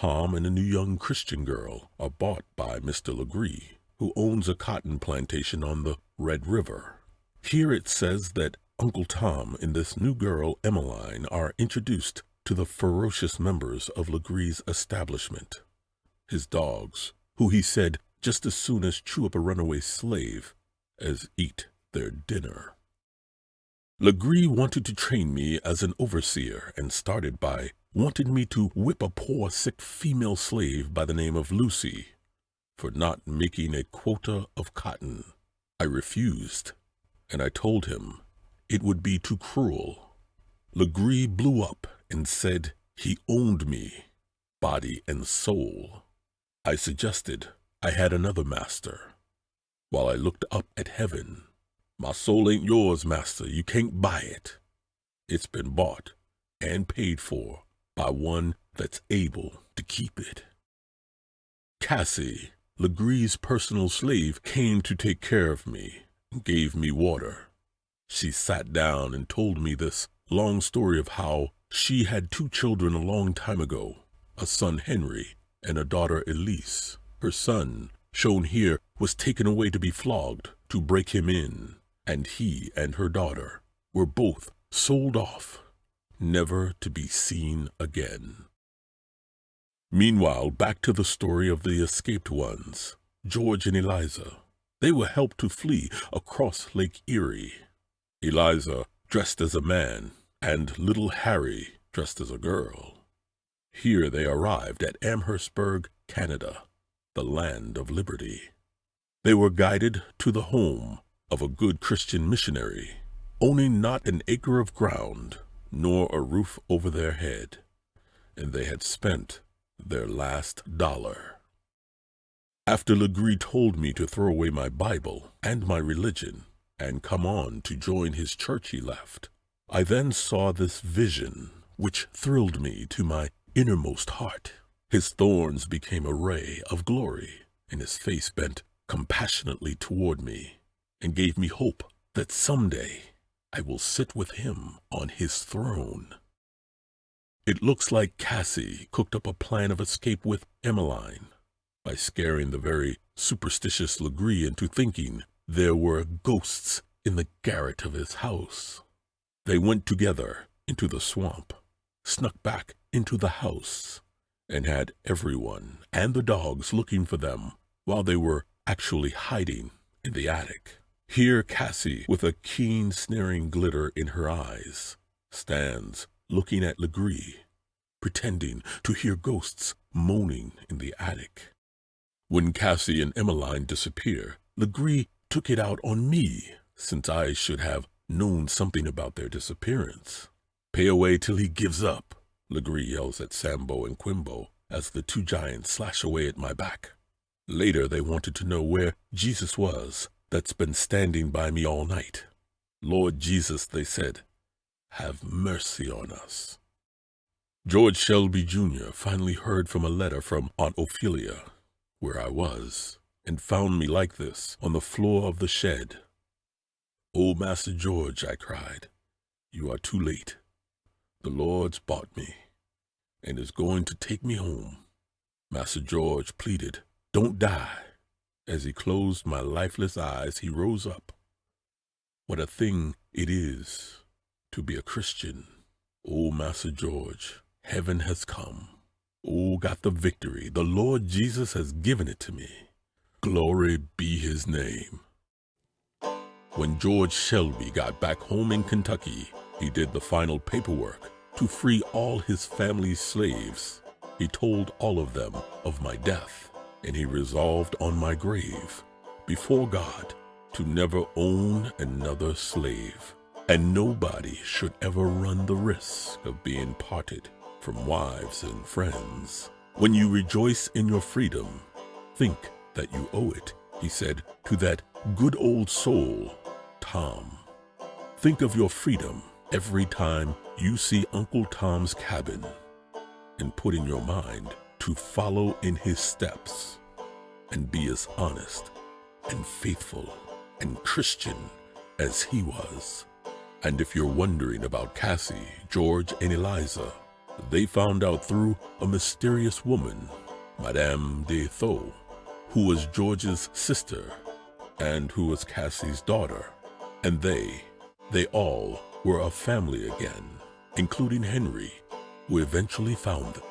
Tom and a new young Christian girl are bought by Mr. Legree, who owns a cotton plantation on the Red River. Here it says that Uncle Tom and this new girl, Emmeline, are introduced to the ferocious members of Legree's establishment, his dogs, who he said just as soon as chew up a runaway slave as eat their dinner. Legree wanted to train me as an overseer and started by wanting me to whip a poor sick female slave by the name of Lucy for not making a quota of cotton. I refused, and I told him it would be too cruel. Legree blew up and said he owned me, body and soul. I suggested I had another master, while I looked up at heaven. My soul ain't yours, master. You can't buy it. It's been bought and paid for by one that's able to keep it. Cassie, Legree's personal slave, came to take care of me and gave me water. She sat down and told me this long story of how she had 2 children a long time ago, a son Henry and a daughter Elise. Her son, shown here, was taken away to be flogged to break him in, and he and her daughter were both sold off, never to be seen again. Meanwhile, back to the story of the escaped ones, George and Eliza. They were helped to flee across Lake Erie. Eliza dressed as a man, and little Harry dressed as a girl. Here they arrived at Amherstburg, Canada, the land of liberty. They were guided to the home of a good Christian missionary, owning not an acre of ground, nor a roof over their head, and they had spent their last dollar. After Legree told me to throw away my Bible and my religion and come on to join his church, he left. I then saw this vision, which thrilled me to my innermost heart. His thorns became a ray of glory, and his face bent compassionately toward me and gave me hope that someday I will sit with him on his throne. It looks like Cassie cooked up a plan of escape with Emmeline by scaring the very superstitious Legree into thinking there were ghosts in the garret of his house. They went together into the swamp, snuck back into the house, and had everyone and the dogs looking for them while they were actually hiding in the attic. Here Cassie, with a keen sneering glitter in her eyes, stands looking at Legree, pretending to hear ghosts moaning in the attic. When Cassie and Emmeline disappear, Legree took it out on me, since I should have known something about their disappearance. "Pay away till he gives up," Legree yells at Sambo and Quimbo as the 2 giants slash away at my back. Later they wanted to know where Jesus was that's been standing by me all night. "Lord Jesus," they said, "have mercy on us." George Shelby Jr. finally heard from a letter from Aunt Ophelia, where I was, and found me like this on the floor of the shed. "Oh, Master George," I cried, "you are too late. The Lord's bought me, and is going to take me home." Master George pleaded, "Don't die." As he closed my lifeless eyes, he rose up. What a thing it is to be a Christian. Oh, Master George, heaven has come. Oh, got the victory. The Lord Jesus has given it to me. Glory be his name. When George Shelby got back home in Kentucky, he did the final paperwork to free all his family's slaves. He told all of them of my death, and he resolved on my grave, before God, to never own another slave, and nobody should ever run the risk of being parted from wives and friends. When you rejoice in your freedom, think that you owe it, he said to that good old soul, Tom. Think of your freedom every time you see Uncle Tom's cabin, and put in your mind to follow in his steps and be as honest and faithful and Christian as he was. And if you're wondering about Cassie, George, and Eliza, They found out through a mysterious woman, Madame de Thou, who was George's sister and who was Cassie's daughter. And they all were a family again, including Henry, who eventually found them.